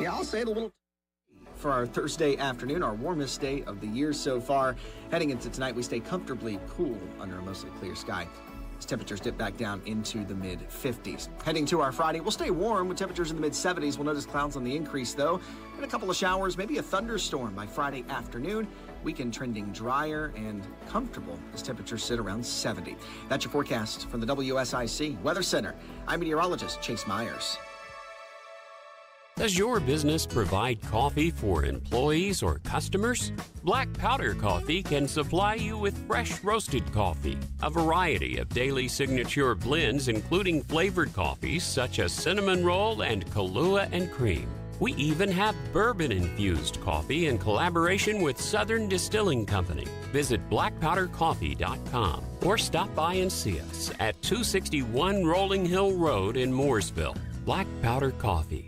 Yeah, I'll say it a little. For our Thursday afternoon, our warmest day of the year so far. Heading into tonight, we stay comfortably cool under a mostly clear sky. As temperatures dip back down into the mid-50s. Heading to our Friday, we'll stay warm with temperatures in the mid-70s. We'll notice clouds on the increase, though, and a couple of showers, maybe a thunderstorm by Friday afternoon. Weekend trending drier and comfortable as temperatures sit around 70. That's your forecast from the WSIC Weather Center. I'm meteorologist Chase Myers. Does your business provide coffee for employees or customers? Black Powder Coffee can supply you with fresh roasted coffee, a variety of daily signature blends including flavored coffees such as cinnamon roll and Kahlua and cream. We even have bourbon-infused coffee in collaboration with Southern Distilling Company. Visit blackpowdercoffee.com or stop by and see us at 261 Rolling Hill Road in Mooresville. Black Powder Coffee.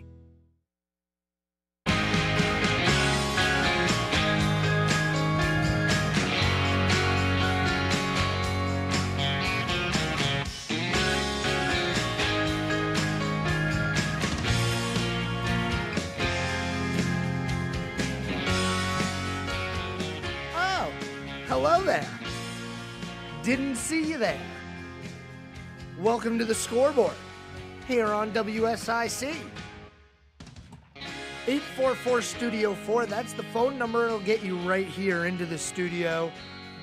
Hello there. Didn't see you there. Welcome to the Scoreboard here on WSIC. 844 Studio 4, that's the phone number. It'll get you right here into the studio.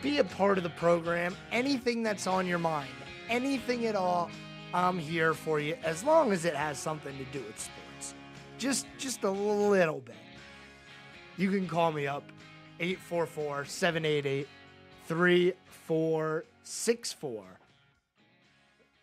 Be a part of the program. Anything that's on your mind, anything at all, I'm here for you as long as it has something to do with sports. Just a little bit. You can call me up 844-788-3464.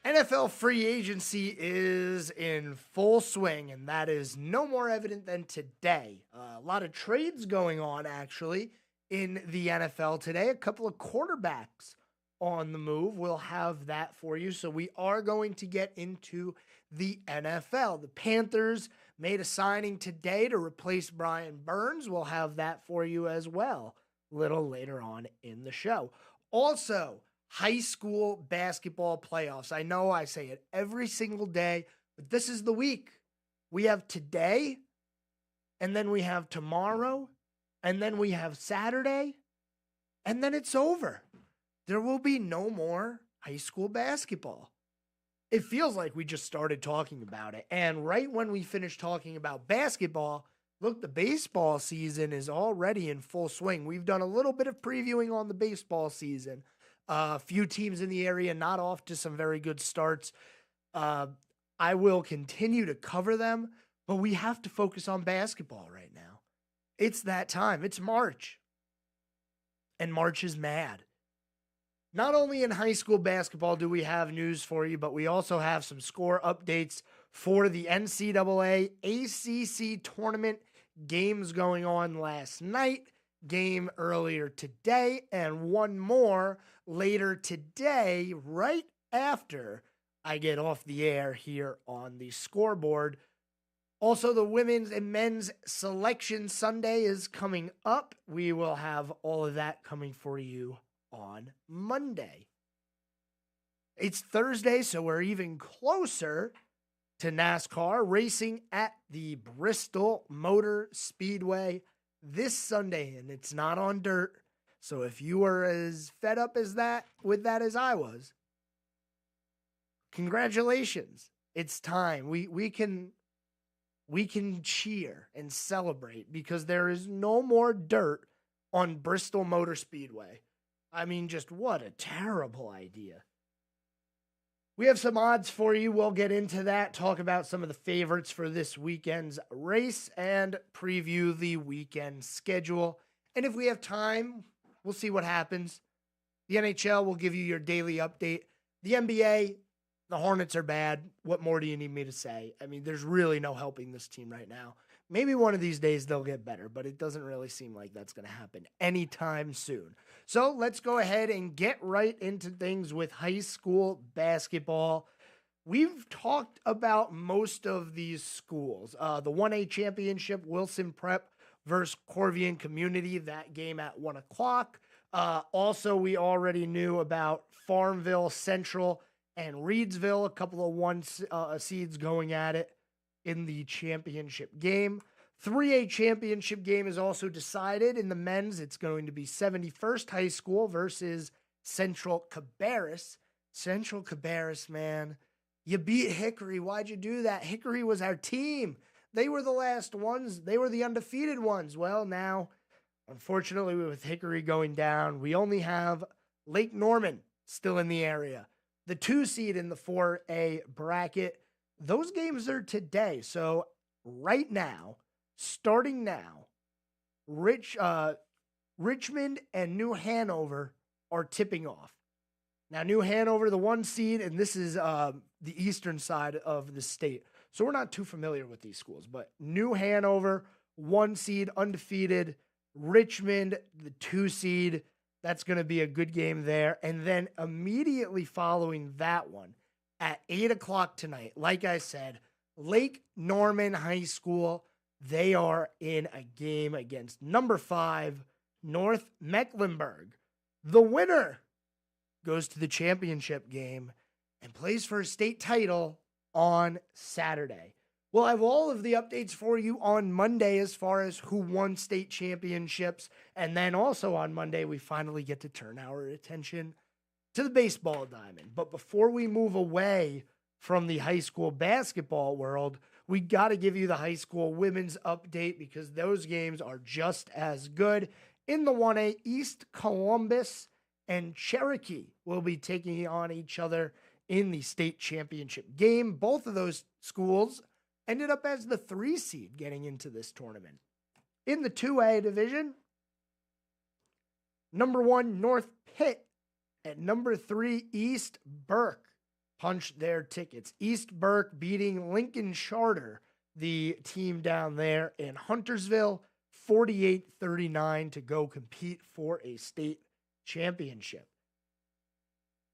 NFL free agency is in full swing, and that is no more evident than today. A lot of trades going on, actually, in the NFL today. A couple of quarterbacks on the move. We'll have that for you. So we are going to get into the NFL. The Panthers made a signing today to replace Brian Burns. We'll have that for you as well a little later on in the show. Also, high school basketball playoffs. I know I say it every single day, but this is the week. We have today, and then we have tomorrow, and then we have Saturday, and then it's over. There will be no more high school basketball. It feels like we just started talking about it. And right when we finished talking about basketball, look, the baseball season is already in full swing. We've done a little bit of previewing on the baseball season. A few teams in the area not off to some very good starts. I will continue to cover them, but we have to focus on basketball right now. It's that time. It's March. And March is mad. Not only in high school basketball do we have news for you, but we also have some score updates for the NCAA ACC tournament games going on last night, game earlier today, and one more later today, right after I get off the air here on the Scoreboard. Also, the women's and men's selection Sunday is coming up. We will have all of that coming for you on Monday. It's Thursday, so we're even closer to NASCAR racing at the Bristol Motor Speedway this Sunday, and it's not on dirt. So if you were as fed up as that with that as I was, congratulations. It's time. We can cheer and celebrate because there is no more dirt on Bristol Motor Speedway. I mean, just what a terrible idea. We have some odds for you. We'll get into that, talk about some of the favorites for this weekend's race, and preview the weekend schedule. And if we have time, we'll see what happens. The NHL will give you your daily update. The NBA, the Hornets are bad. What more do you need me to say? I mean, there's really no helping this team right now. Maybe one of these days they'll get better, but it doesn't really seem like that's going to happen anytime soon. So let's go ahead and get right into things with high school basketball. We've talked about most of these schools. The 1A championship, Wilson Prep versus Corvian Community, that game at 1 o'clock. Also, we already knew about Farmville Central and Reedsville, a couple of seeds going at it in the championship game. 3A championship game is also decided. In the men's, it's going to be 71st High School versus Central Cabarrus. Central Cabarrus, man. You beat Hickory. Why'd you do that? Hickory was our team. They were the last ones. They were the undefeated ones. Well, now, unfortunately, with Hickory going down, we only have Lake Norman still in the area. The 2 seed in the 4A bracket. Those games are today. So right now, starting now, Richmond and New Hanover are tipping off. Now, New Hanover, the 1 seed, and this is the eastern side of the state. So we're not too familiar with these schools, but New Hanover, 1 seed, undefeated. Richmond, the 2 seed. That's going to be a good game there. And then immediately following that one, at 8 o'clock tonight, like I said, Lake Norman High School, they are in a game against number 5, North Mecklenburg. The winner goes to the championship game and plays for a state title on Saturday. We'll have all of the updates for you on Monday as far as who won state championships. And then also on Monday, we finally get to turn our attention to the baseball diamond. But before we move away from the high school basketball world, we got to give you the high school women's update because those games are just as good. In the 1A, East Columbus and Cherokee will be taking on each other in the state championship game. Both of those schools ended up as the 3 seed getting into this tournament. In the 2A division, number 1, North Pitt, and number 3, East Burke punched their tickets. East Burke beating Lincoln Charter, the team down there in Huntersville, 48-39 to go compete for a state championship.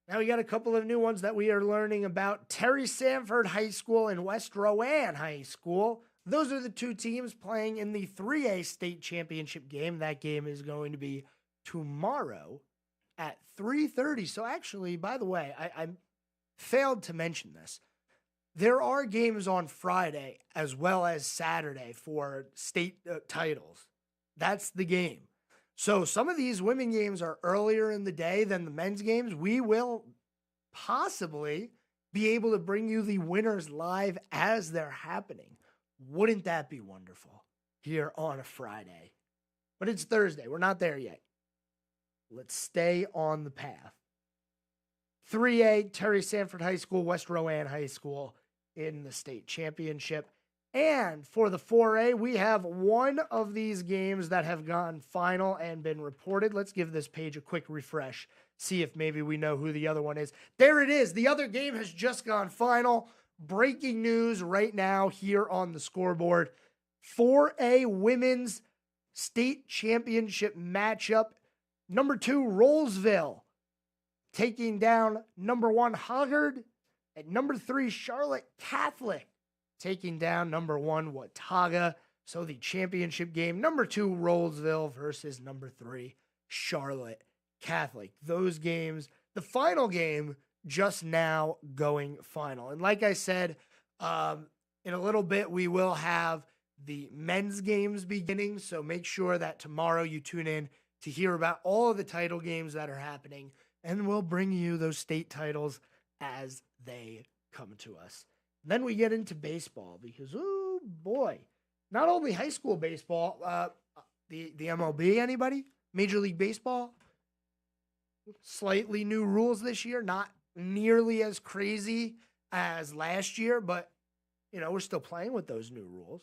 Now we got a couple of new ones that we are learning about. Terry Sanford High School and West Rowan High School. Those are the 2 teams playing in the 3A state championship game. That game is going to be tomorrow at 3:30. So actually, by the way, I failed to mention this. There are games on Friday as well as Saturday for state titles. That's the game. So some of these women games are earlier in the day than the men's games. We will possibly be able to bring you the winners live as they're happening. Wouldn't that be wonderful here on a Friday? But it's Thursday. We're not there yet. Let's stay on the path. 3A, Terry Sanford High School, West Rowan High School in the state championship. And for the 4A, we have one of these games that have gone final and been reported. Let's give this page a quick refresh, see if maybe we know who the other one is. There it is. The other game has just gone final. Breaking news right now here on the scoreboard. 4A women's state championship matchup. Number 2, Rollsville taking down number 1, Hoggard. At number 3, Charlotte Catholic taking down number 1, Watauga. So the championship game, number 2, Rollsville versus number 3, Charlotte Catholic. Those games, the final game just now going final. And like I said, in a little bit, we will have the men's games beginning. So make sure that tomorrow you tune in to hear about all of the title games that are happening. And we'll bring you those state titles as they come to us. Then we get into baseball because, oh boy, not only high school baseball, the MLB, anybody? Major League Baseball? Slightly new rules this year, not nearly as crazy as last year, but, you know, we're still playing with those new rules.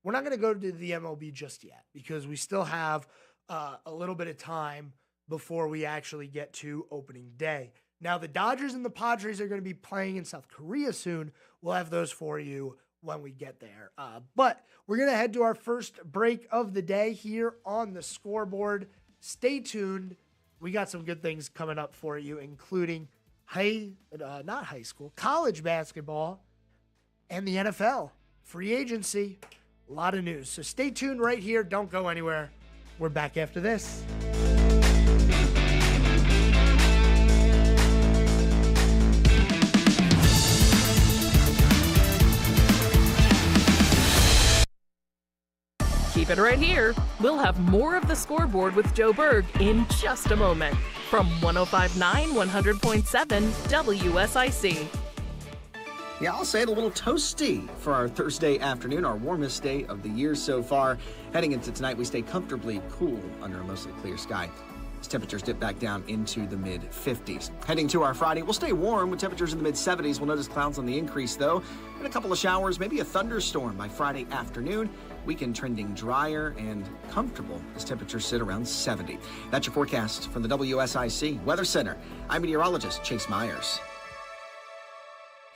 We're not going to go to the MLB just yet because we still have a little bit of time before we actually get to opening day. Now, the Dodgers and the Padres are going to be playing in South Korea soon. We'll have those for you when we get there. But we're going to head to our first break of the day here on the scoreboard. Stay tuned. We got some good things coming up for you, including college basketball and the NFL. Free agency. A lot of news. So stay tuned right here. Don't go anywhere. We're back after this. Keep it right here. We'll have more of the Scoreboard with Joe Berg in just a moment from 105.9 100.7 WSIC. Yeah, I'll say it, a little toasty for our Thursday afternoon, our warmest day of the year so far. Heading into tonight, we stay comfortably cool under a mostly clear sky. As temperatures dip back down into the mid-50s. Heading to our Friday, we'll stay warm with temperatures in the mid-70s. We'll notice clouds on the increase, though, and a couple of showers, maybe a thunderstorm by Friday afternoon. Weekend trending drier and comfortable as temperatures sit around 70. That's your forecast from the WSIC Weather Center. I'm meteorologist Chase Myers.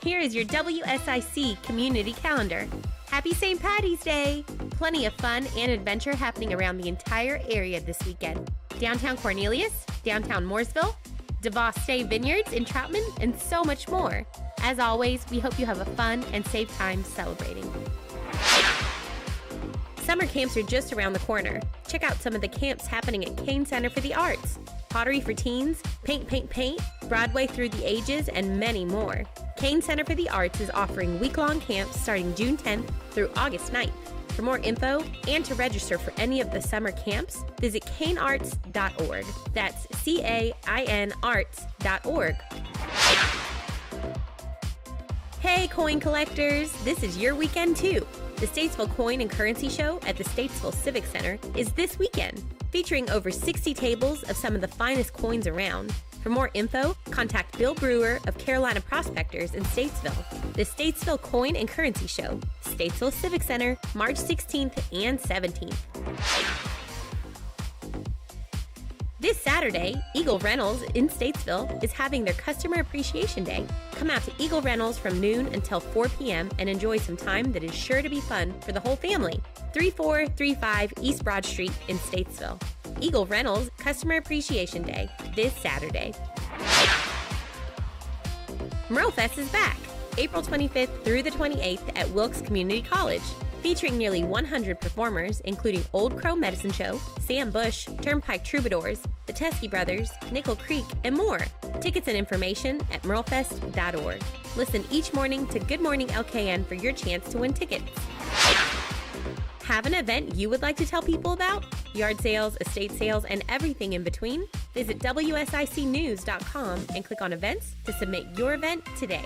Here is your WSIC community calendar. Happy St. Paddy's Day! Plenty of fun and adventure happening around the entire area this weekend. Downtown Cornelius, downtown Mooresville, DeVos State Vineyards in Troutman, and so much more. As always, we hope you have a fun and safe time celebrating. Summer camps are just around the corner. Check out some of the camps happening at Kane Center for the Arts, Pottery for Teens, Paint, Paint, Paint, Broadway Through the Ages, and many more. Kane Center for the Arts is offering week-long camps starting June 10th through August 9th. For more info and to register for any of the summer camps, visit canearts.org. That's CAIN arts.org. Hey, coin collectors! This is your weekend too. The Statesville Coin and Currency Show at the Statesville Civic Center is this weekend, featuring over 60 tables of some of the finest coins around. For more info, contact Bill Brewer of Carolina Prospectors in Statesville. The Statesville Coin and Currency Show, Statesville Civic Center, March 16th and 17th. This Saturday, Eagle Rentals in Statesville is having their Customer Appreciation Day. Come out to Eagle Rentals from noon until 4 p.m. and enjoy some time that is sure to be fun for the whole family. 3435 East Broad Street in Statesville. Eagle Rentals Customer Appreciation Day this Saturday. MuralFest is back, April 25th through the 28th at Wilkes Community College, featuring nearly 100 performers, including Old Crow Medicine Show, Sam Bush, Turnpike Troubadours, the Teskey Brothers, Nickel Creek, and more. Tickets and information at muralfest.org. Listen each morning to Good Morning LKN for your chance to win tickets. Have an event you would like to tell people about? Yard sales, estate sales, and everything in between? Visit WSICnews.com and click on events to submit your event today.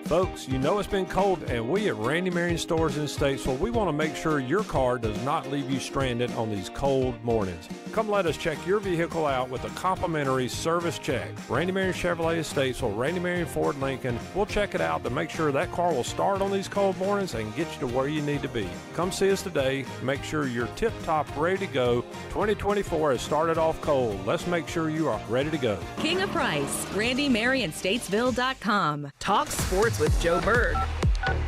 Folks, you know it's been cold, and we at Randy Marion Stores in Statesville, we want to make sure your car does not leave you stranded on these cold mornings. Come let us check your vehicle out with a complimentary service check. Randy Marion Chevrolet of Statesville, Randy Marion Ford Lincoln, we'll check it out to make sure that car will start on these cold mornings and get you to where you need to be. Come see us today. Make sure you're tip-top ready to go. 2024 has started off cold. Let's make sure you are ready to go. King of Price, RandyMarionStatesville.com. Talk sports with Joe Berg.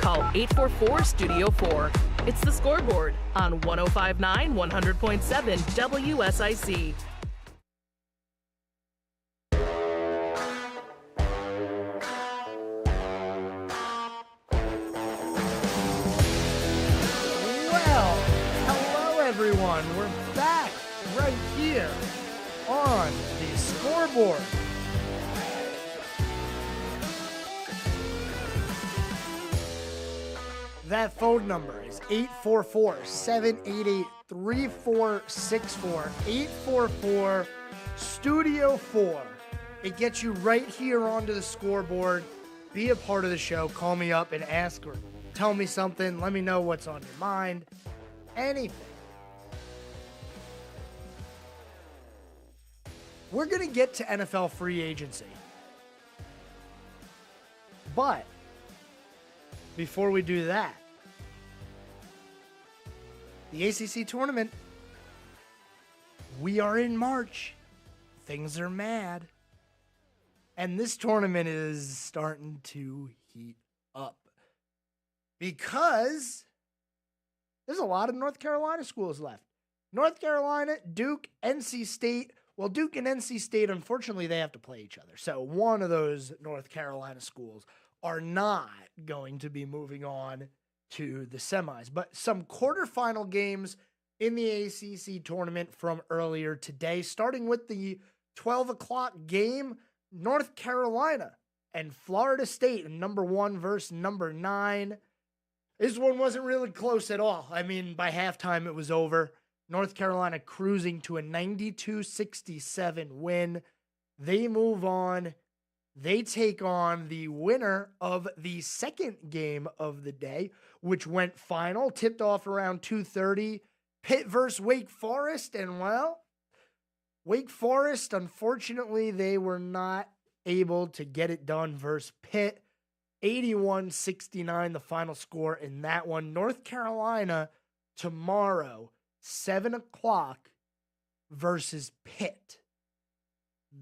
Call 844-STUDIO-4. It's the Scoreboard on 105.9 100.7 WSIC. Well, hello everyone. We're back right here on the Scoreboard. That phone number is 844-788-3464. 844-STUDIO-4. It gets you right here onto the Scoreboard. Be a part of the show. Call me up and ask or tell me something. Let me know what's on your mind. Anything. We're going to get to NFL free agency. But before we do that, the ACC tournament, we are in March. Things are mad. And this tournament is starting to heat up because there's a lot of North Carolina schools left. North Carolina, Duke, NC State. Well, Duke and NC State, unfortunately, they have to play each other. So one of those North Carolina schools are not going to be moving on to the semis. But some quarterfinal games in the ACC tournament from earlier today, starting with the 12 o'clock game, North Carolina and Florida State, number 1 versus number 9. This one wasn't really close at all. I mean, by halftime, it was over. North Carolina cruising to a 92-67 win. They move on. They take on the winner of the second game of the day, which went final, tipped off around 2:30. Pitt versus Wake Forest. And, well, Wake Forest, unfortunately, they were not able to get it done versus Pitt. 81-69, the final score in that one. North Carolina tomorrow, 7 o'clock versus Pitt.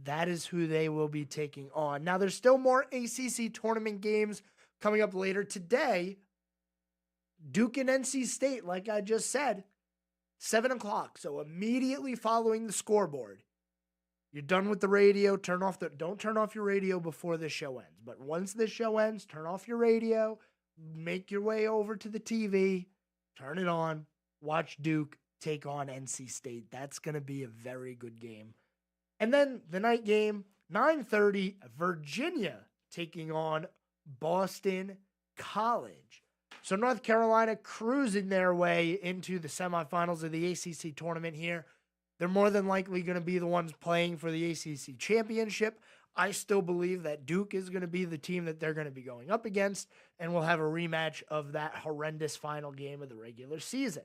That is who they will be taking on. Now, there's still more ACC tournament games coming up later today. Duke and NC State, like I just said, 7 o'clock. So immediately following the scoreboard. You're done with the radio, don't turn off your radio before the show ends. But once the show ends, turn off your radio, make your way over to the TV, turn it on, watch Duke take on NC State. That's going to be a very good game. And then the night game, 9:30, Virginia taking on Boston College. So North Carolina cruising their way into the semifinals of the ACC tournament here. They're more than likely going to be the ones playing for the ACC championship. I still believe that Duke is going to be the team that they're going to be going up against, and we'll have a rematch of that horrendous final game of the regular season.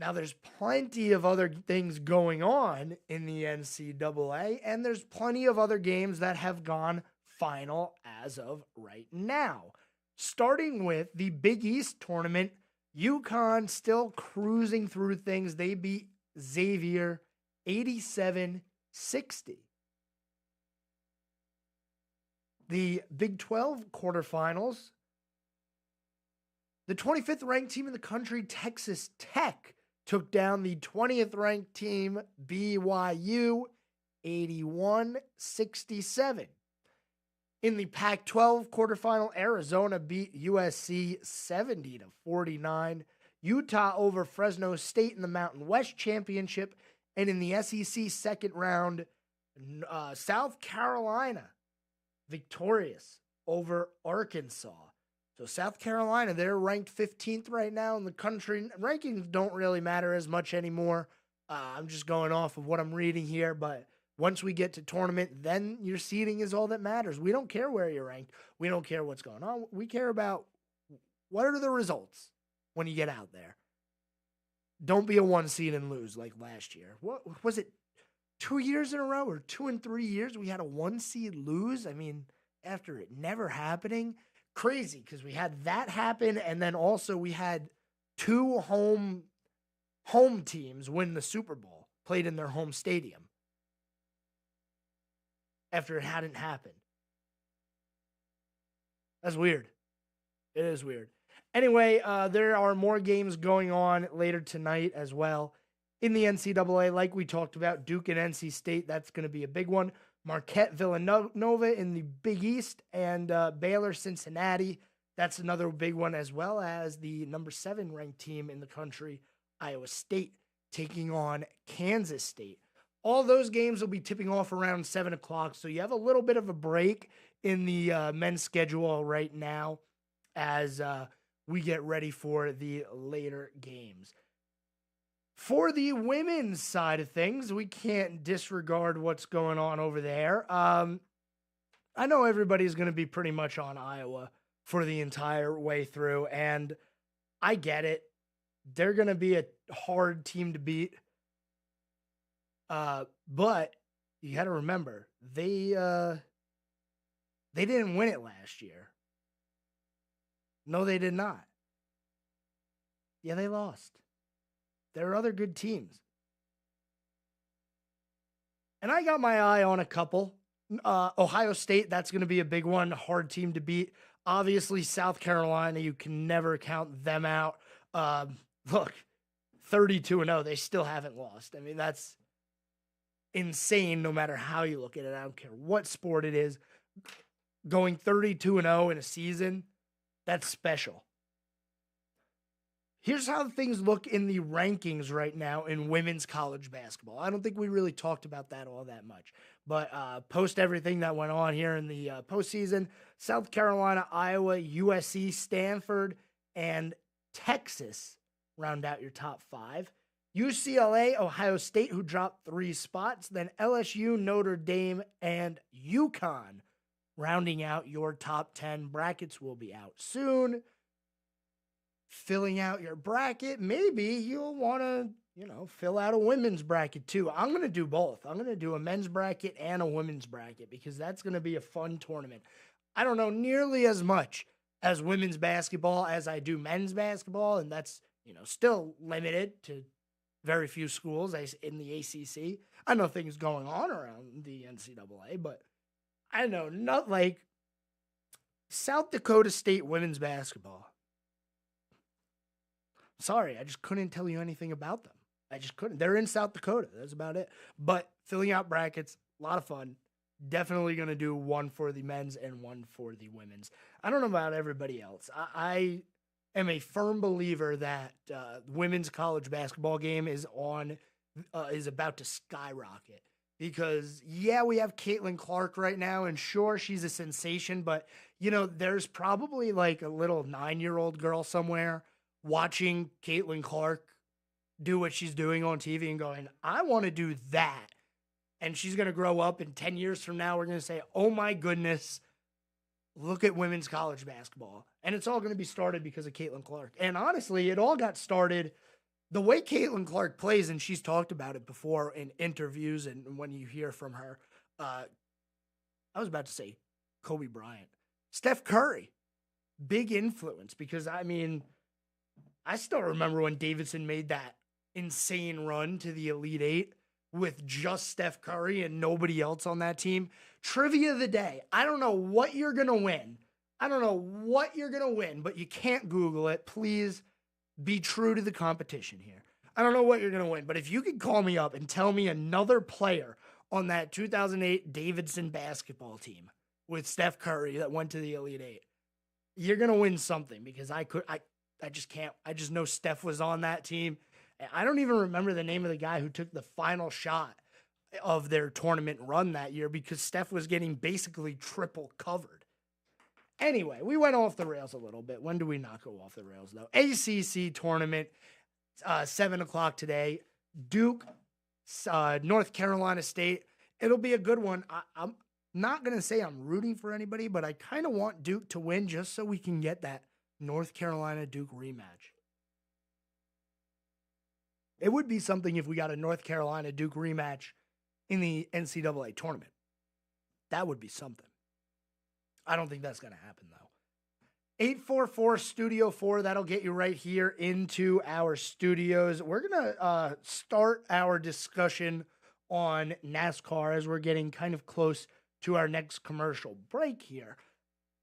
Now, there's plenty of other things going on in the NCAA, and there's plenty of other games that have gone final as of right now. Starting with the Big East tournament, UConn still cruising through things. They beat Xavier 87-60. The Big 12 quarterfinals, the 25th ranked team in the country, Texas Tech, took down the 20th ranked team, BYU, 81-67. In the Pac-12 quarterfinal, Arizona beat USC 70-49. Utah over Fresno State in the Mountain West Championship. And in the SEC second round, South Carolina victorious over Arkansas. So South Carolina, they're ranked 15th right now in the country. Rankings don't really matter as much anymore. I'm just going off of what I'm reading here. But once we get to tournament, then your seeding is all that matters. We don't care where you're ranked. We don't care what's going on. We care about what are the results when you get out there. Don't be a 1 seed and lose like last year. What was it, 2 years in a row or 2 and 3 years we had a 1 seed lose? I mean, after it never happening. Crazy, because we had that happen, and then also we had 2 home teams win the Super Bowl, played in their home stadium after it hadn't happened. That's weird. It is weird. Anyway, there are more games going on later tonight as well. In the NCAA, like we talked about, Duke and NC State, that's going to be a big one. Marquette, Villanova in the Big East, and Baylor, Cincinnati. That's another big one, as well as the number 7 ranked team in the country, Iowa State, taking on Kansas State. All those games will be tipping off around 7 o'clock, so you have a little bit of a break in the men's schedule right now as we get ready for the later games. For the women's side of things, we can't disregard what's going on over there. I know everybody's going to be pretty much on Iowa for the entire way through, and I get it. They're going to be a hard team to beat. But you got to remember, they didn't win it last year. No, they did not. Yeah, they lost. There are other good teams. And I got my eye on a couple. Ohio State, that's going to be a big one. Hard team to beat. Obviously, South Carolina, you can never count them out. Look, 32-0, they still haven't lost. I mean, that's insane no matter how you look at it. I don't care what sport it is. Going 32-0 in a season, that's special. Here's how things look in the rankings right now in women's college basketball. I don't think we really talked about that all that much. But post everything that went on here in the postseason, South Carolina, Iowa, USC, Stanford, and Texas round out your top 5. UCLA, Ohio State, who dropped 3 spots. Then LSU, Notre Dame, and UConn rounding out your top 10. Brackets will be out soon. Filling out your bracket, maybe you'll want to, fill out a women's bracket too. I'm going to do both. I'm going to do a men's bracket and a women's bracket because that's going to be a fun tournament. I don't know nearly as much as women's basketball as I do men's basketball, and that's, still limited to very few schools in the ACC. I know things going on around the NCAA, but I know not like South Dakota State women's basketball. Sorry, I just couldn't tell you anything about them. I just couldn't. They're in South Dakota. That's about it. But filling out brackets, a lot of fun. Definitely going to do one for the men's and one for the women's. I don't know about everybody else. I am a firm believer that women's college basketball game is about to skyrocket. Because, yeah, we have Caitlin Clark right now, and sure, she's a sensation, but, there's probably like a little 9-year-old girl somewhere watching Caitlin Clark do what she's doing on TV and going, I want to do that. And she's going to grow up, and 10 years from now, we're going to say, oh my goodness, look at women's college basketball. And it's all going to be started because of Caitlin Clark. And honestly, it all got started the way Caitlin Clark plays, and she's talked about it before in interviews and when you hear from her. I was about to say Kobe Bryant. Steph Curry, big influence because, I still remember when Davidson made that insane run to the Elite Eight with just Steph Curry and nobody else on that team. Trivia of the day. I don't know what you're going to win. But you can't Google it. Please be true to the competition here. I don't know what you're going to win, but if you could call me up and tell me another player on that 2008 Davidson basketball team with Steph Curry that went to the Elite Eight, you're going to win something because I just can't. I just know Steph was on that team. I don't even remember the name of the guy who took the final shot of their tournament run that year because Steph was getting basically triple covered. Anyway, we went off the rails a little bit. When do we not go off the rails, though? ACC tournament, 7 o'clock today. Duke, North Carolina State. It'll be a good one. I'm not going to say I'm rooting for anybody, but I kind of want Duke to win just so we can get that North Carolina-Duke rematch. It would be something if we got a North Carolina-Duke rematch in the NCAA tournament. That would be something. I don't think that's going to happen, though. 844-STUDIO-4, that'll get you right here into our studios. We're going to start our discussion on NASCAR as we're getting kind of close to our next commercial break here.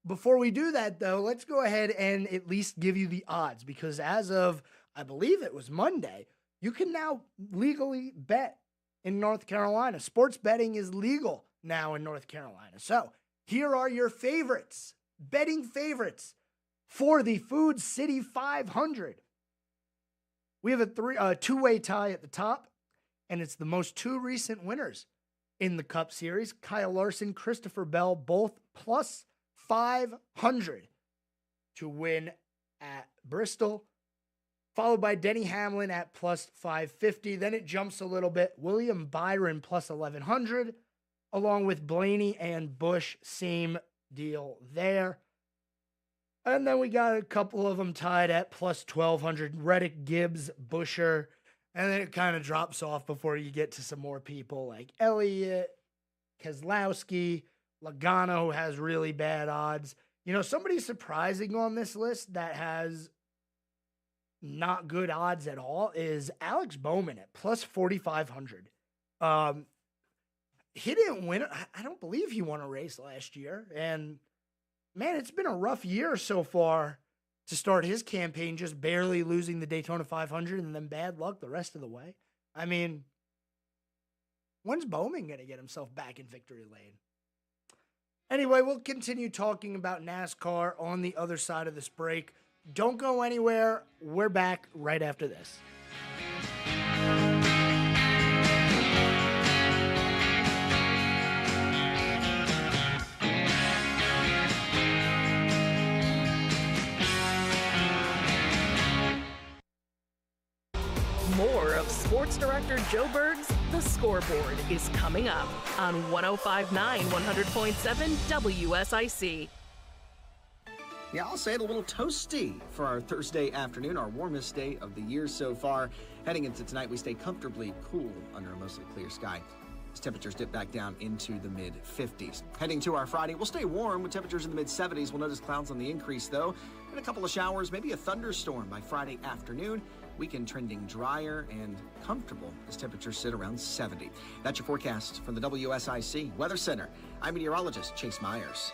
Before we do that, though, let's go ahead and at least give you the odds, because as of, I believe it was Monday, you can now legally bet in North Carolina. Sports betting is legal now in North Carolina. So here are your favorites, betting favorites for the Food City 500. We have a two-way tie at the top, and it's the two recent winners in the Cup Series. Kyle Larson, Christopher Bell, both plus 500 to win at Bristol, followed by Denny Hamlin at plus 550. Then it jumps a little bit. William Byron plus 1,100, along with Blaney and Bush, same deal there. And then we got a couple of them tied at plus 1,200. Reddick, Gibbs, Busher. And then it kind of drops off before you get to some more people like Elliott, Keselowski, Logano, who has really bad odds. You know, somebody surprising on this list that has not good odds at all is Alex Bowman at plus 4,500. He didn't win. I don't believe he won a race last year. And, man, it's been a rough year so far to start his campaign, just barely losing the Daytona 500 and then bad luck the rest of the way. I mean, when's Bowman going to get himself back in victory lane? Anyway, we'll continue talking about NASCAR on the other side of this break. Don't go anywhere. We're back right after this. Sports Director Joe Berg's The Scoreboard is coming up on 105.9 100.7 WSIC. Yeah, I'll say it, a little toasty for our Thursday afternoon, our warmest day of the year so far. Heading into tonight, we stay comfortably cool under a mostly clear sky. As temperatures dip back down into the mid-50s. Heading to our Friday, we'll stay warm with temperatures in the mid-70s. We'll notice clouds on the increase, though, and a couple of showers, maybe a thunderstorm by Friday afternoon. Weekend trending drier and comfortable as temperatures sit around 70. That's your forecast from the WSIC Weather Center. I'm meteorologist Chase Myers.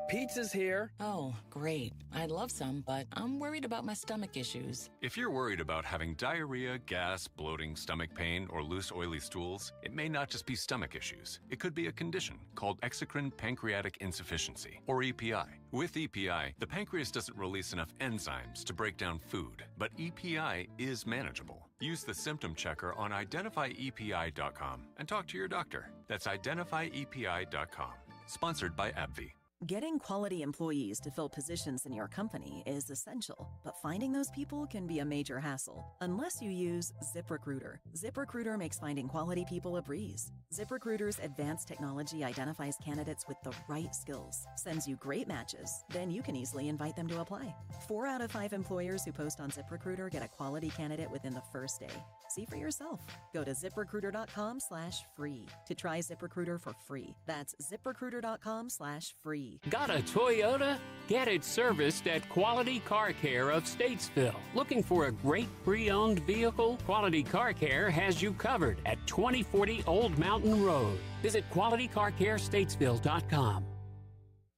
Pizza's here. Oh, great. I'd love some, but I'm worried about my stomach issues. If you're worried about having diarrhea, gas, bloating, stomach pain, or loose, oily stools, it may not just be stomach issues. It could be a condition called exocrine pancreatic insufficiency, or EPI. With EPI, the pancreas doesn't release enough enzymes to break down food, but EPI is manageable. Use the symptom checker on identifyepi.com and talk to your doctor. That's identifyepi.com. Sponsored by AbbVie. Getting quality employees to fill positions in your company is essential, but finding those people can be a major hassle unless you use ZipRecruiter. ZipRecruiter makes finding quality people a breeze. ZipRecruiter's advanced technology identifies candidates with the right skills, sends you great matches, then you can easily invite them to apply. 4 out of 5 employers who post on ZipRecruiter get a quality candidate within the first day. See for yourself. Go to ZipRecruiter.com/free to try ZipRecruiter for free. That's ZipRecruiter.com/free. Got a Toyota? Get it serviced at Quality Car Care of Statesville. Looking for a great pre-owned vehicle? Quality Car Care has you covered at 2040 Old Mountain Road. Visit QualityCarCareStatesville.com.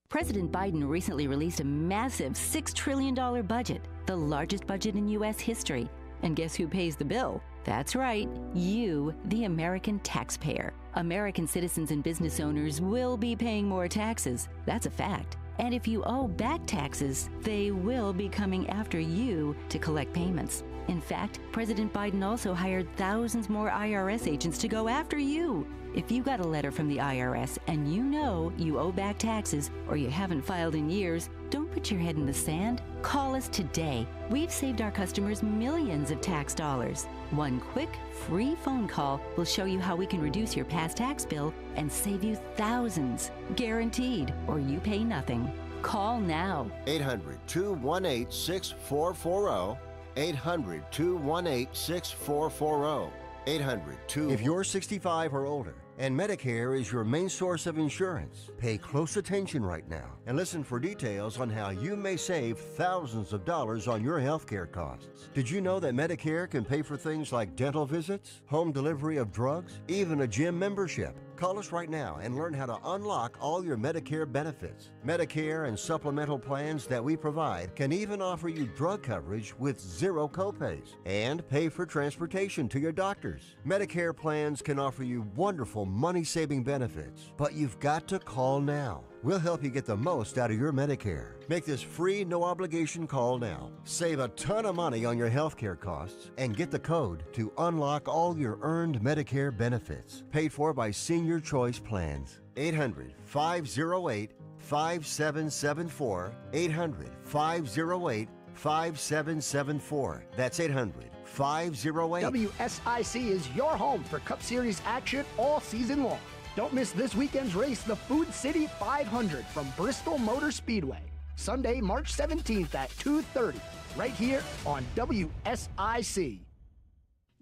President Biden recently released a massive $6 trillion budget, the largest budget in U.S. history. And guess who pays the bill? That's right, you, the American taxpayer. American citizens and business owners will be paying more taxes. That's a fact. And if you owe back taxes, they will be coming after you to collect payments. In fact, President Biden also hired thousands more IRS agents to go after you. If you got a letter from the IRS and you know you owe back taxes or you haven't filed in years, don't put your head in the sand. Call us today. We've saved our customers millions of tax dollars. One quick, free phone call will show you how we can reduce your past tax bill and save you thousands. Guaranteed, or you pay nothing. Call now. 800-218-6440. 800-218-6440. 800-2. If you're 65 or older and Medicare is your main source of insurance, pay close attention right now and listen for details on how you may save thousands of dollars on your health care costs. Did you know that Medicare can pay for things like dental visits, home delivery of drugs, even a gym membership? Call us right now and learn how to unlock all your Medicare benefits. Medicare and supplemental plans that we provide can even offer you drug coverage with zero copays and pay for transportation to your doctors. Medicare plans can offer you wonderful money-saving benefits, but you've got to call now. We'll help you get the most out of your Medicare. Make this free, no-obligation call now. Save a ton of money on your health care costs and get the code to unlock all your earned Medicare benefits. Paid for by Senior Choice Plans. 800-508-5774. 800-508-5774. That's 800-508. WSIC is your home for Cup Series action all season long. Don't miss this weekend's race, the Food City 500 from Bristol Motor Speedway. Sunday, March 17th at 2:30, right here on WSIC.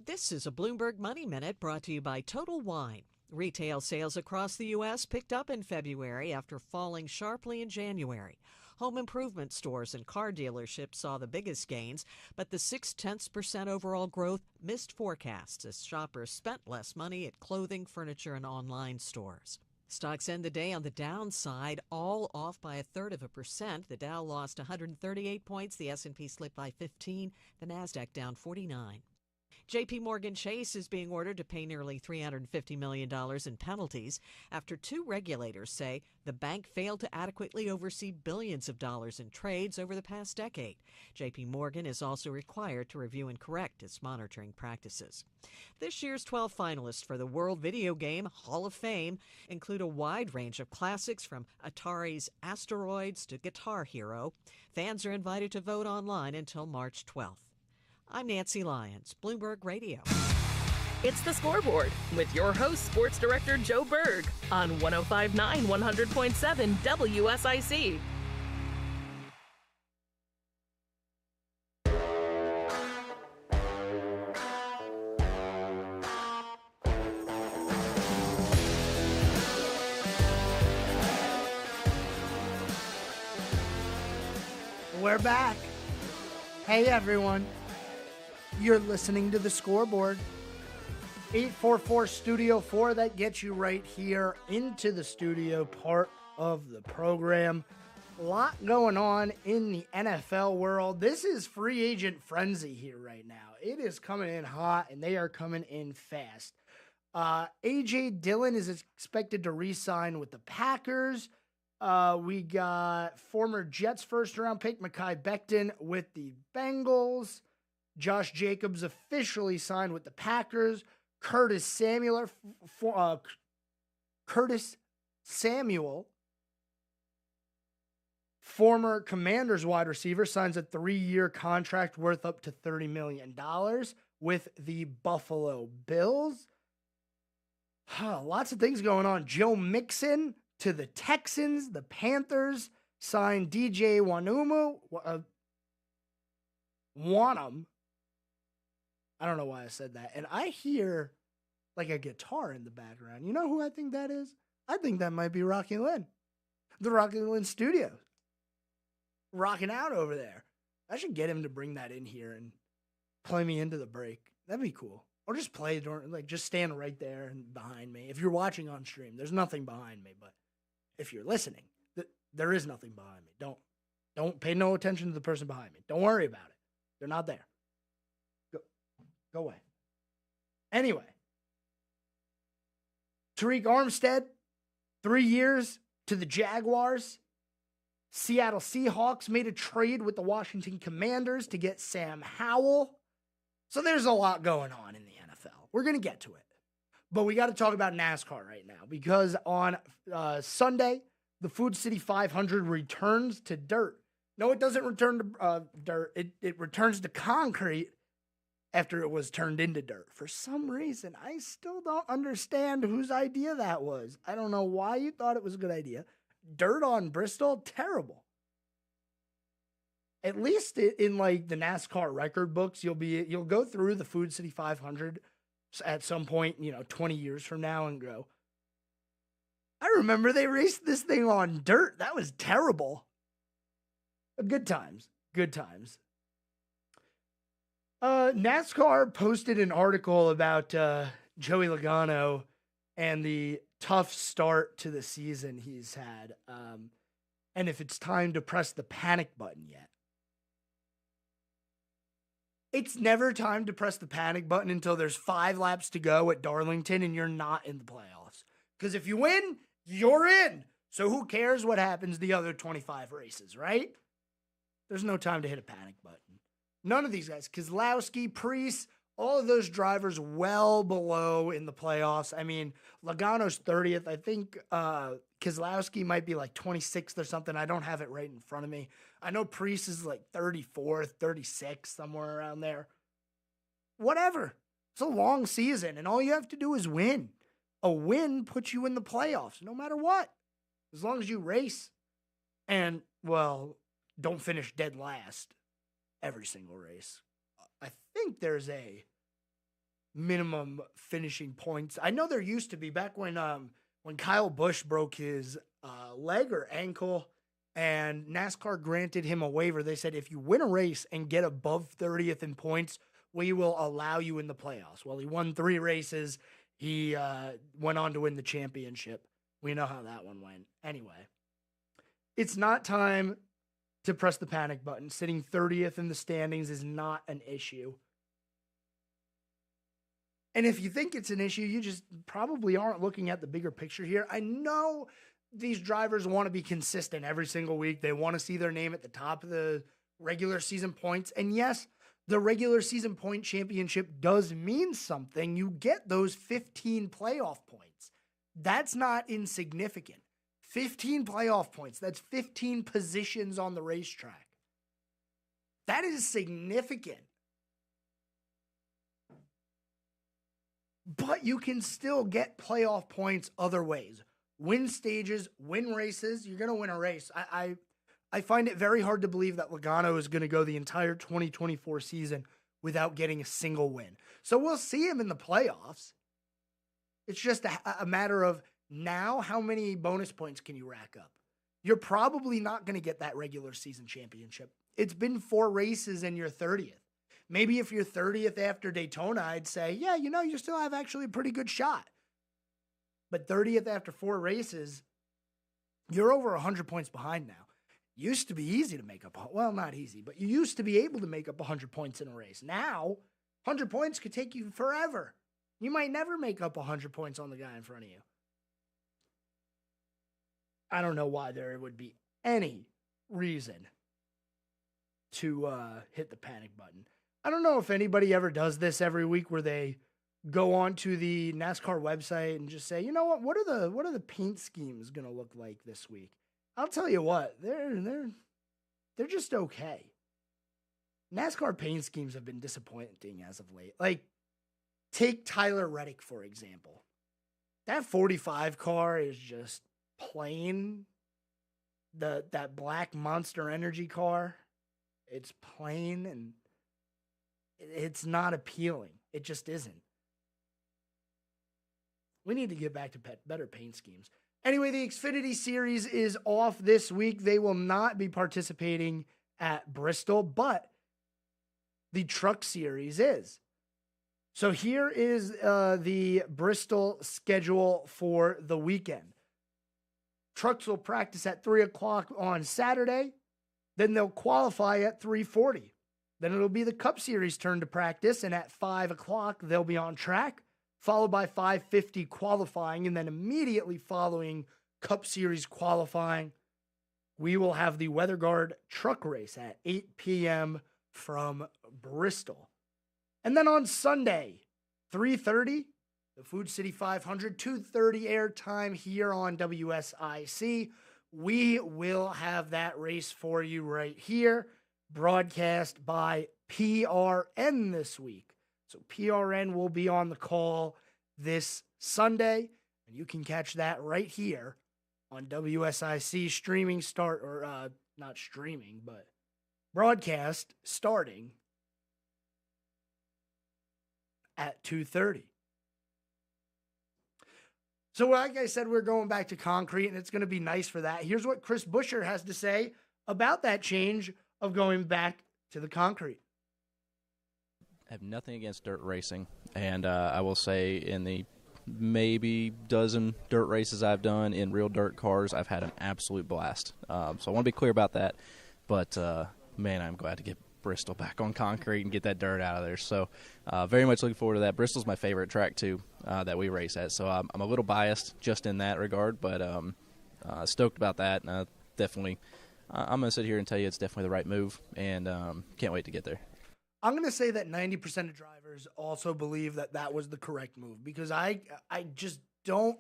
This is a Bloomberg Money Minute brought to you by Total Wine. Retail sales across the U.S. picked up in February after falling sharply in January. Home improvement stores and car dealerships saw the biggest gains, but the 0.6% overall growth missed forecasts as shoppers spent less money at clothing, furniture, and online stores. Stocks end the day on the downside, all off by 0.33%. The Dow lost 138 points, the S&P slipped by 15, the Nasdaq down 49. J.P. Morgan Chase is being ordered to pay nearly $350 million in penalties after 2 regulators say the bank failed to adequately oversee billions of dollars in trades over the past decade. J.P. Morgan is also required to review and correct its monitoring practices. This year's 12 finalists for the World Video Game Hall of Fame include a wide range of classics from Atari's Asteroids to Guitar Hero. Fans are invited to vote online until March 12th. I'm Nancy Lyons, Bloomberg Radio. It's the Scoreboard with your host, Sports Director Joe Berg on 105.9 100.7 WSIC. We're back. Hey, everyone. You're listening to the Scoreboard. 844 Studio 4, that gets you right here into the studio part of the program. A lot going on in the NFL world. This is free agent frenzy here right now. It is coming in hot, and they are coming in fast. A.J. Dillon is expected to re-sign with the Packers. We got former Jets first-round pick Mekhi Becton with the Bengals. Josh Jacobs officially signed with the Packers. Curtis Samuel, former Commanders wide receiver, signs a 3-year contract worth up to $30 million with the Buffalo Bills. Lots of things going on. Joe Mixon to the Texans. The Panthers signed DJ Wanham. I don't know why I said that. And I hear like a guitar in the background. You know who I think that is? I think that might be Rocky Lynn. The Rocky Lynn Studios. Rocking out over there. I should get him to bring that in here and play me into the break. That'd be cool. Or just play during, like, just stand right there and behind me. If you're watching on stream, there's nothing behind me. But if you're listening, there is nothing behind me. Don't pay no attention to the person behind me. Don't worry about it. They're not there. Go away. Anyway, Tariq Armstead, 3 years to the Jaguars. Seattle Seahawks made a trade with the Washington Commanders to get Sam Howell. So there's a lot going on in the NFL. We're going to get to it. But we got to talk about NASCAR right now because on Sunday, the Food City 500 returns to dirt. No, it doesn't return to dirt. It returns to concrete after it was turned into dirt. For some reason, I still don't understand whose idea that was. I don't know why you thought it was a good idea. Dirt on Bristol, terrible. At least in like the NASCAR record books, you'll go through the Food City 500 at some point, 20 years from now and go, I remember they raced this thing on dirt. That was terrible. Good times. Good times. NASCAR posted an article about Joey Logano and the tough start to the season he's had, and if it's time to press the panic button yet. It's never time to press the panic button until there's 5 laps to go at Darlington and you're not in the playoffs. Because if you win, you're in. So who cares what happens the other 25 races, right? There's no time to hit a panic button. None of these guys, Keselowski, Priest, all of those drivers well below in the playoffs. I mean, Logano's 30th. I think Keselowski might be like 26th or something. I don't have it right in front of me. I know Priest is like 34th, 36th, somewhere around there. Whatever. It's a long season, and all you have to do is win. A win puts you in the playoffs, no matter what. As long as you race and, well, don't finish dead last every single race. I think there's a minimum finishing points. I know there used to be back when Kyle Busch broke his leg or ankle and NASCAR granted him a waiver. They said, if you win a race and get above 30th in points, we will allow you in the playoffs. Well, he won 3 races. He went on to win the championship. We know how that one went. Anyway, it's not time to press the panic button. Sitting 30th in the standings is not an issue. And if you think it's an issue, you just probably aren't looking at the bigger picture here. I know these drivers want to be consistent every single week. They want to see their name at the top of the regular season points. And yes, the regular season point championship does mean something. You get those 15 playoff points. That's not insignificant. 15 playoff points. That's 15 positions on the racetrack. That is significant. but you can still get playoff points other ways. Win stages, win races. You're going to win a race. I find it very hard to believe that Logano is going to go the entire 2024 season without getting a single win. So we'll see him in the playoffs. It's just a matter of now how many bonus points can you rack up? You're probably not going to get that regular season championship. It's been 4 races and you're 30th. Maybe if you're 30th after Daytona, I'd say, yeah, you still have actually a pretty good shot. But 30th after 4 races, you're over 100 points behind now. Used to be easy to make up, well, not easy, but you used to be able to make up 100 points in a race. Now, 100 points could take you forever. You might never make up 100 points on the guy in front of you. I don't know why there would be any reason to hit the panic button. I don't know if anybody ever does this every week where they go onto the NASCAR website and just say, you know what are the paint schemes going to look like this week? I'll tell you what, they're just okay. NASCAR paint schemes have been disappointing as of late. Like, take Tyler Reddick, for example. That 45 car is just plain. That black Monster Energy car, it's plain and it's not appealing. It just isn't. We need to get back to better paint schemes. Anyway, the Xfinity Series is off this week. They will not be participating at Bristol, but the Truck Series is. So here is the Bristol schedule for the weekend. Trucks will practice at 3 o'clock on Saturday. Then they'll qualify at 3:40. Then it'll be the Cup Series turn to practice, and at 5 o'clock, they'll be on track, followed by 5:50 qualifying, and then immediately following Cup Series qualifying, we will have the Weather Guard truck race at 8 p.m. from Bristol. And then on Sunday, 3:30, the Food City 500, 2:30 airtime here on WSIC. We will have that race for you right here, broadcast by PRN this week. So PRN will be on the call this Sunday, and you can catch that right here on WSIC streaming not streaming, but broadcast starting at 2:30. So like I said, we're going back to concrete, and it's going to be nice for that. Here's what Chris Buescher has to say about that change of going back to the concrete. I have nothing against dirt racing, and I will say in the maybe dozen dirt races I've done in real dirt cars, I've had an absolute blast. So I want to be clear about that, but man, I'm glad to get Bristol back on concrete and get that dirt out of there. So very much looking forward to that. Bristol's my favorite track, too, that we race at. So I'm a little biased just in that regard, but stoked about that. And definitely, I'm going to sit here and tell you it's definitely the right move, and can't wait to get there. I'm going to say that 90% of drivers also believe that that was the correct move, because I just don't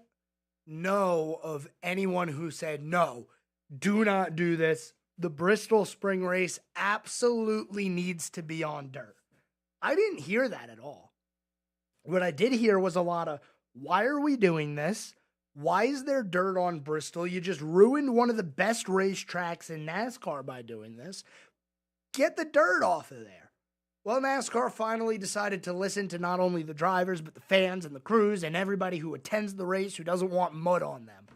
know of anyone who said, no, do not do this. The Bristol Spring Race absolutely needs to be on dirt. I didn't hear that at all. What I did hear was a lot of, why are we doing this? Why is there dirt on Bristol? You just ruined one of the best racetracks in NASCAR by doing this. Get the dirt off of there. Well, NASCAR finally decided to listen to not only the drivers, but the fans and the crews and everybody who attends the race who doesn't want mud on them.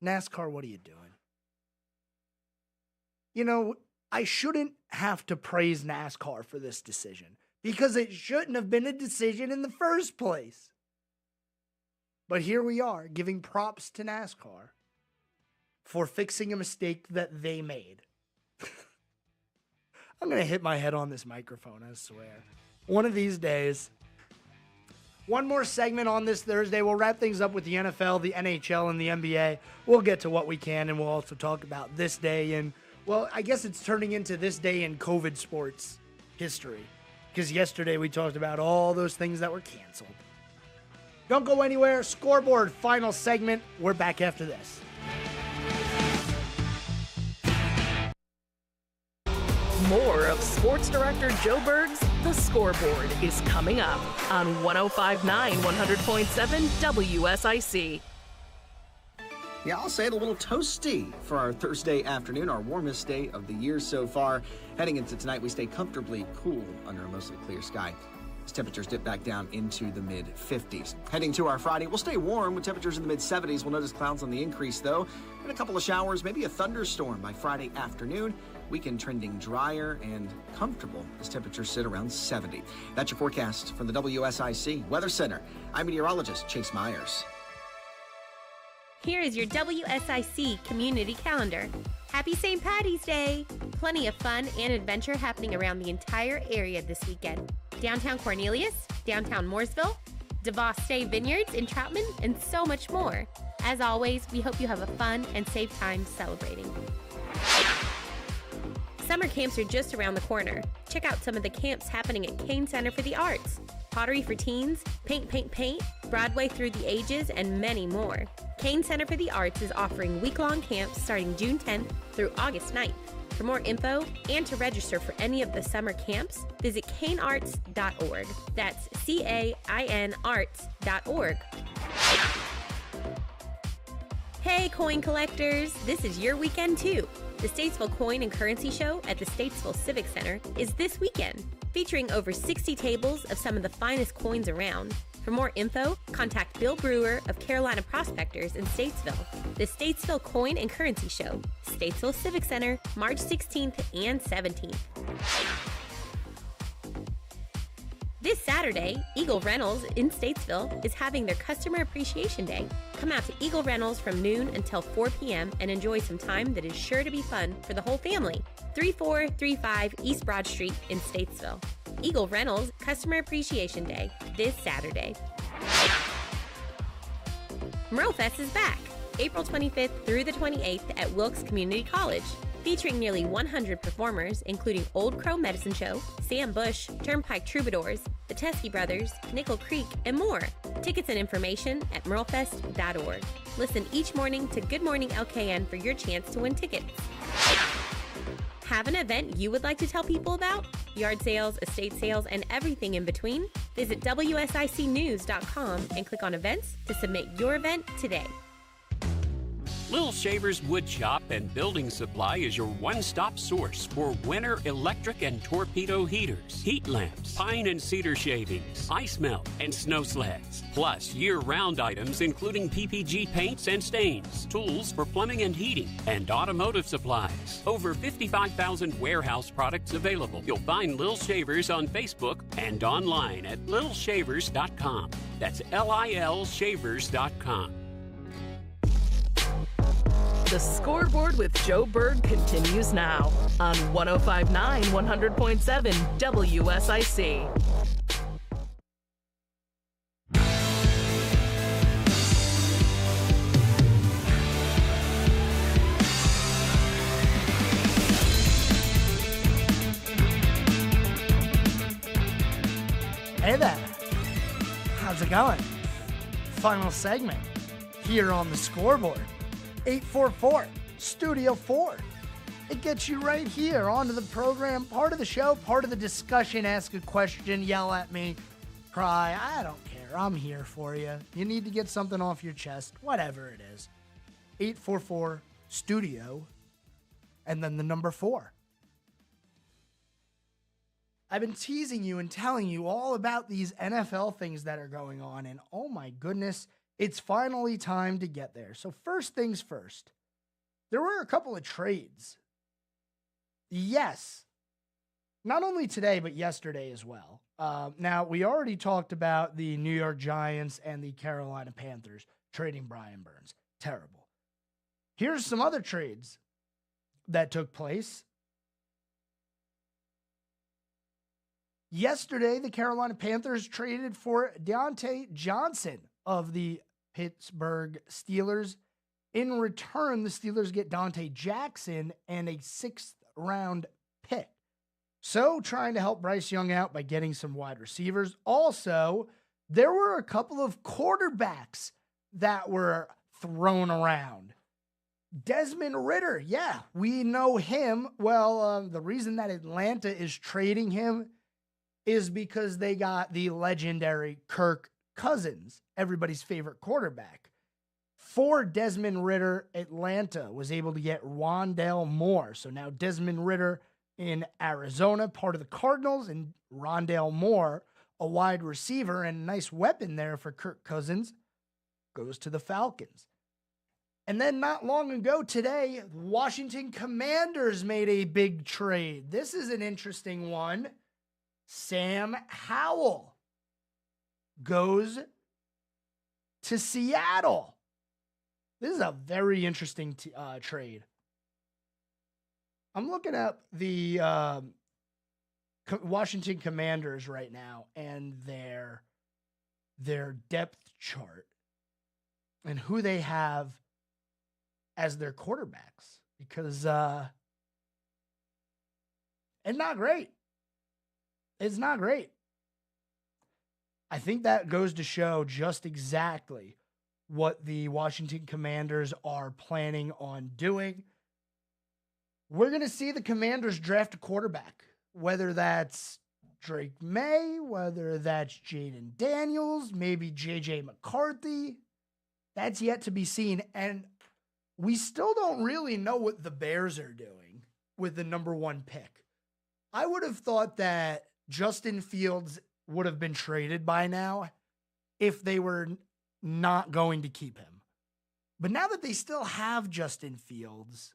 NASCAR, what are you doing? You know, I shouldn't have to praise NASCAR for this decision, because it shouldn't have been a decision in the first place. But here we are, giving props to NASCAR for fixing a mistake that they made. I'm going to hit my head on this microphone, I swear. One of these days. One more segment on this Thursday. We'll wrap things up with the NFL, the NHL, and the NBA. We'll get to what we can, and we'll also talk about this day in, well, I guess it's turning into this day in COVID sports history, because yesterday we talked about all those things that were canceled. Don't go anywhere. Scoreboard, final segment. We're back after this. More of sports director Joe Berg's The Scoreboard is coming up on 105.9 100.7 WSIC. Yeah, I'll say it, a little toasty for our Thursday afternoon, our warmest day of the year so far. Heading into tonight, we stay comfortably cool under a mostly clear sky. As temperatures dip back down into the mid-50s. Heading to our Friday, we'll stay warm with temperatures in the mid-70s. We'll notice clouds on the increase, though, and a couple of showers, maybe a thunderstorm by Friday afternoon. Weekend trending drier and comfortable as temperatures sit around 70. That's your forecast from the WSIC Weather Center. I'm meteorologist Chase Myers. Here is your WSIC community calendar. Happy St. Paddy's Day! Plenty of fun and adventure happening around the entire area this weekend. Downtown Cornelius, downtown Mooresville, DeVos Day Vineyards in Troutman, and so much more. As always, we hope you have a fun and safe time celebrating. Summer camps are just around the corner. Check out some of the camps happening at Kane Center for the Arts, Pottery for Teens, Paint, Paint, Paint, Broadway Through the Ages, and many more. Kane Center for the Arts is offering week-long camps starting June 10th through August 9th. For more info and to register for any of the summer camps, visit canearts.org. That's CAIN arts.org. Hey, coin collectors! This is your weekend too. The Statesville Coin and Currency Show at the Statesville Civic Center is this weekend, featuring over 60 tables of some of the finest coins around. For more info, contact Bill Brewer of Carolina Prospectors in Statesville. The Statesville Coin and Currency Show, Statesville Civic Center, March 16th and 17th. This Saturday, Eagle Rentals in Statesville is having their Customer Appreciation Day. Come out to Eagle Rentals from noon until 4 p.m. and enjoy some time that is sure to be fun for the whole family. 3435 East Broad Street in Statesville. Eagle Rentals Customer Appreciation Day this Saturday. MurrowFest is back, April 25th through the 28th at Wilkes Community College, featuring nearly 100 performers, including Old Crow Medicine Show, Sam Bush, Turnpike Troubadours, the Teskey Brothers, Nickel Creek, and more. Tickets and information at MurrowFest.org. Listen each morning to Good Morning LKN for your chance to win tickets. Have an event you would like to tell people about? Yard sales, estate sales, and everything in between? Visit WSICnews.com and click on events to submit your event today. Little Shavers Wood Shop and Building Supply is your one-stop source for winter electric and torpedo heaters, heat lamps, pine and cedar shavings, ice melt, and snow sleds. Plus, year-round items including PPG paints and stains, tools for plumbing and heating, and automotive supplies. Over 55,000 warehouse products available. You'll find Little Shavers on Facebook and online at littleshavers.com. That's LILshavers.com. The Scoreboard with Joe Berg continues now on 105.9 100.7 WSIC. Hey there. How's it going? Final segment here on the Scoreboard. 844 Studio 4. It gets you right here onto the program, part of the show, part of the discussion. Ask a question, yell at me, cry. I don't care. I'm here for you. You need to get something off your chest, whatever it is. 844 Studio and then the number 4. I've been teasing you and telling you all about these NFL things that are going on, and oh my goodness, it's finally time to get there. So first things first, there were a couple of trades. Yes, not only today, but yesterday as well. Now, we already talked about the New York Giants and the Carolina Panthers trading Brian Burns. Terrible. Here's some other trades that took place. Yesterday, the Carolina Panthers traded for Deontay Johnson of the Pittsburgh Steelers. In return, the Steelers get Dante Jackson and a 6th-round pick. So, trying to help Bryce Young out by getting some wide receivers. Also, there were a couple of quarterbacks that were thrown around. Desmond Ridder, yeah, we know him. Well, the reason that Atlanta is trading him is because they got the legendary Kirk Cousins, everybody's favorite quarterback. For Desmond Ridder, Atlanta was able to get Rondale Moore. So now Desmond Ridder in Arizona, part of the Cardinals, and Rondale Moore, a wide receiver and a nice weapon there for Kirk Cousins, goes to the Falcons. And then not long ago today, Washington Commanders made a big trade. This is an interesting one. Sam Howell goes to Seattle. This is a very interesting trade. I'm looking up the Washington Commanders right now and their depth chart and who they have as their quarterbacks, because it's not great. It's not great. I think that goes to show just exactly what the Washington Commanders are planning on doing. We're going to see the Commanders draft a quarterback, whether that's Drake May, whether that's Jaden Daniels, maybe J.J. McCarthy. That's yet to be seen. And we still don't really know what the Bears are doing with the number 1 pick. I would have thought that Justin Fields would have been traded by now if they were not going to keep him. But now that they still have Justin Fields,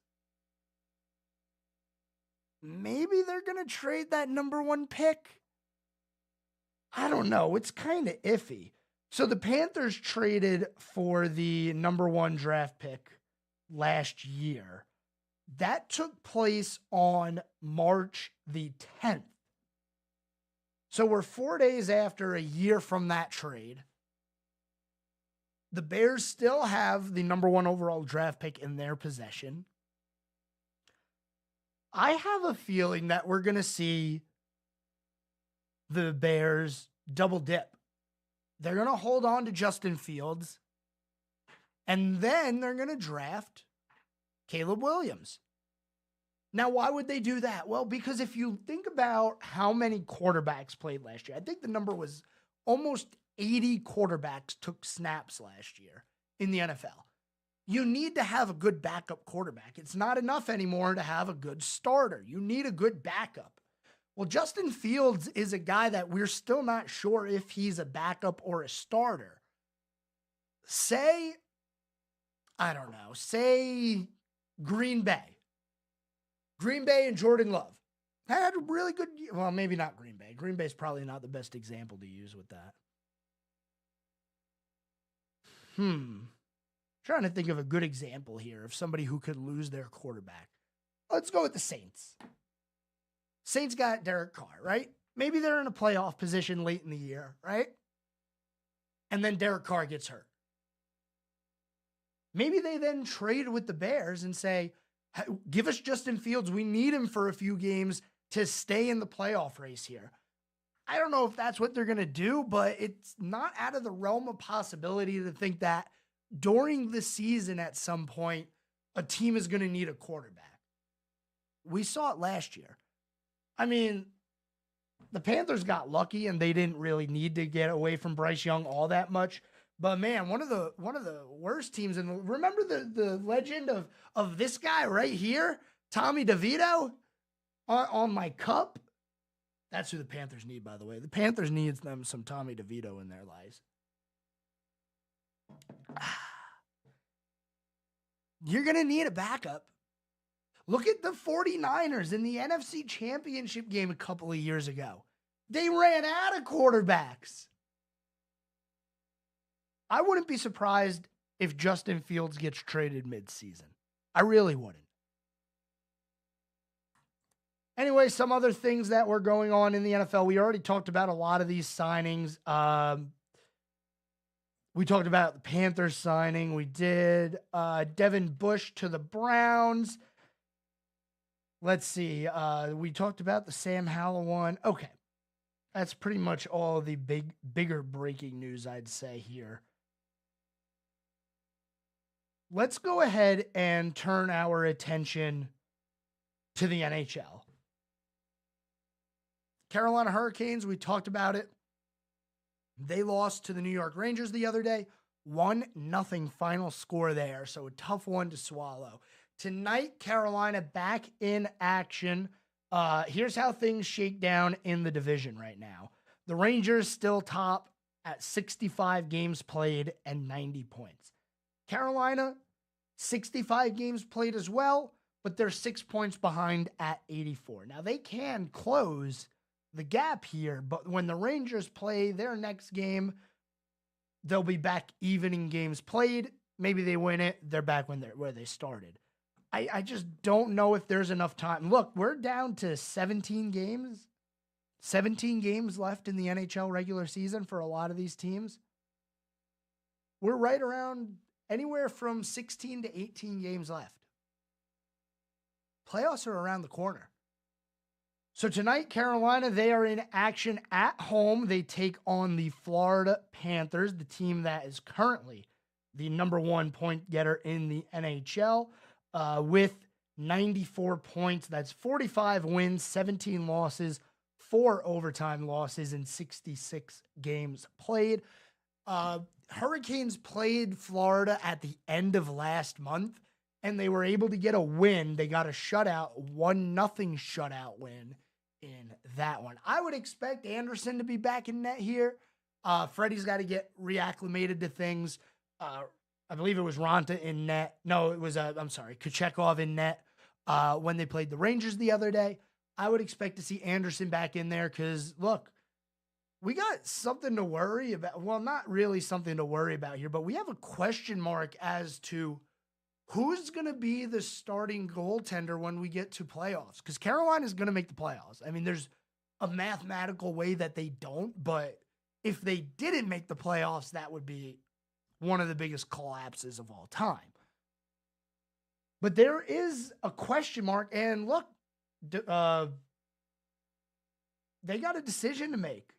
maybe they're going to trade that number 1 pick. I don't know. It's kind of iffy. So the Panthers traded for the number 1 draft pick last year. That took place on March the 10th. So we're 4 days after a year from that trade. The Bears still have the number 1 overall draft pick in their possession. I have a feeling that we're going to see the Bears double dip. They're going to hold on to Justin Fields, and then they're going to draft Caleb Williams. Now, why would they do that? Well, because if you think about how many quarterbacks played last year, I think the number was almost 80 quarterbacks took snaps last year in the NFL. You need to have a good backup quarterback. It's not enough anymore to have a good starter. You need a good backup. Well, Justin Fields is a guy that we're still not sure if he's a backup or a starter. Say Green Bay. Green Bay and Jordan Love had a really good, well, maybe not Green Bay. Green Bay's probably not the best example to use with that. Trying to think of a good example here of somebody who could lose their quarterback. Let's go with the Saints. Saints got Derek Carr, right? Maybe they're in a playoff position late in the year, right? And then Derek Carr gets hurt. Maybe they then trade with the Bears and say, give us Justin Fields. We need him for a few games to stay in the playoff race here. I don't know if that's what they're going to do, but it's not out of the realm of possibility to think that during the season at some point, a team is going to need a quarterback. We saw it last year. I mean, the Panthers got lucky and they didn't really need to get away from Bryce Young all that much. But man, one of the worst teams remember the legend of this guy right here, Tommy DeVito on my cup. That's who the Panthers need, by the way. The Panthers needs them some Tommy DeVito in their lives. You're going to need a backup. Look at the 49ers in the NFC Championship game a couple of years ago. They ran out of quarterbacks. I wouldn't be surprised if Justin Fields gets traded midseason. I really wouldn't. Anyway, some other things that were going on in the NFL. We already talked about a lot of these signings. We talked about the Panthers signing. We did Devin Bush to the Browns. Let's see. We talked about the Sam Howell one. Okay. That's pretty much all the bigger breaking news I'd say here. let's go ahead and turn our attention to the NHL. Carolina Hurricanes, we talked about it. They lost to the New York Rangers the other day. 1-0 final score there, so a tough one to swallow. Tonight, Carolina back in action. Here's how things shake down in the division right now. The Rangers still top at 65 games played and 90 points. Carolina, 65 games played as well, but they're 6 points behind at 84. Now, they can close the gap here, but when the Rangers play their next game, they'll be back even in games played. Maybe they win it. They're back where they started. I just don't know if there's enough time. Look, we're down to 17 games. 17 games left in the NHL regular season for a lot of these teams. We're right around anywhere from 16 to 18 games left. Playoffs are around the corner. So tonight, Carolina, they are in action at home. They take on the Florida Panthers, the team that is currently the number one point getter in the NHL, with 94 points. That's 45 wins, 17 losses, 4 overtime losses in 66 games played. Hurricanes played Florida at the end of last month, and they were able to get a win. They got a shutout, 1-0 shutout win in that one. I would expect Anderson to be back in net here. Freddie's got to get reacclimated to things. I believe it was Ronta in net. No, it was, Kuchekov in net when they played the Rangers the other day. I would expect to see Anderson back in there because, look, we got something to worry about. Well, not really something to worry about here, but we have a question mark as to who's going to be the starting goaltender when we get to playoffs? Because Carolina is going to make the playoffs. I mean, there's a mathematical way that they don't, but if they didn't make the playoffs, that would be one of the biggest collapses of all time. But there is a question mark, and look, they got a decision to make.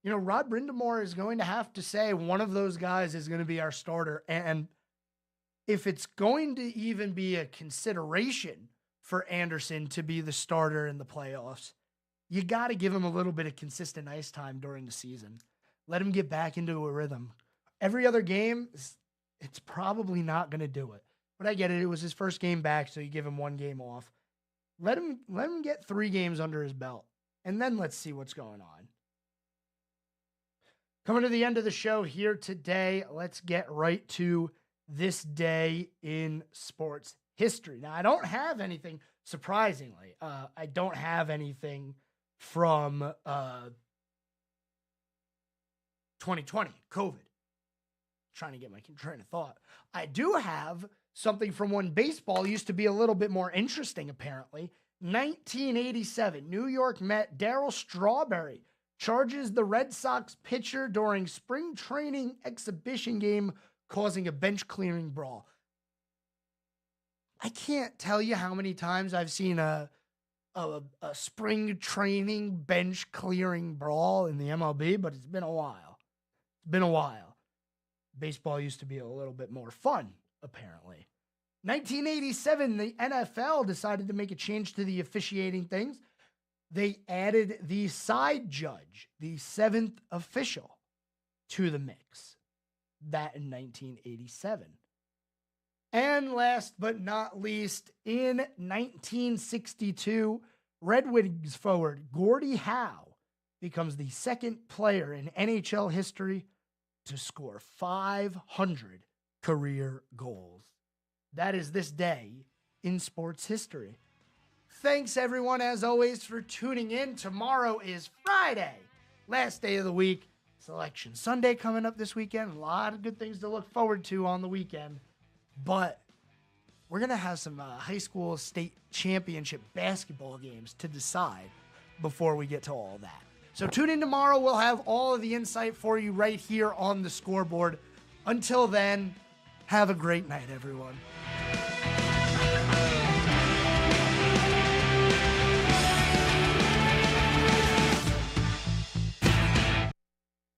You know, Rod Brindamore is going to have to say one of those guys is going to be our starter, and if it's going to even be a consideration for Anderson to be the starter in the playoffs, you got to give him a little bit of consistent ice time during the season. Let him get back into a rhythm. Every other game, it's probably not going to do it. But I get it. It was his first game back, so you give him one game off. Let him get 3 games under his belt, and then let's see what's going on. Coming to the end of the show here today, let's get right to this day in sports history. Now, I don't have anything, surprisingly. I don't have anything from 2020, COVID. Trying to get my train of thought. I do have something from when baseball used to be a little bit more interesting, apparently. 1987, New York Met Darryl Strawberry charges the Red Sox pitcher during spring training exhibition game, causing a bench-clearing brawl. I can't tell you how many times I've seen a spring training bench-clearing brawl in the MLB, but it's been a while. It's been a while. Baseball used to be a little bit more fun, apparently. 1987, the NFL decided to make a change to the officiating things. They added the side judge, the 7th official, to the mix. That in 1987. And last but not least, in 1962, Red Wings forward Gordie Howe becomes the second player in NHL history to score 500 career goals. That is this day in sports history. Thanks, everyone, as always, for tuning in. Tomorrow is Friday, last day of the week. Selection Sunday coming up this weekend. A lot of good things to look forward to on the weekend. But we're going to have some high school state championship basketball games to decide before we get to all that. So tune in tomorrow. We'll have all of the insight for you right here on the scoreboard. Until then, have a great night, everyone.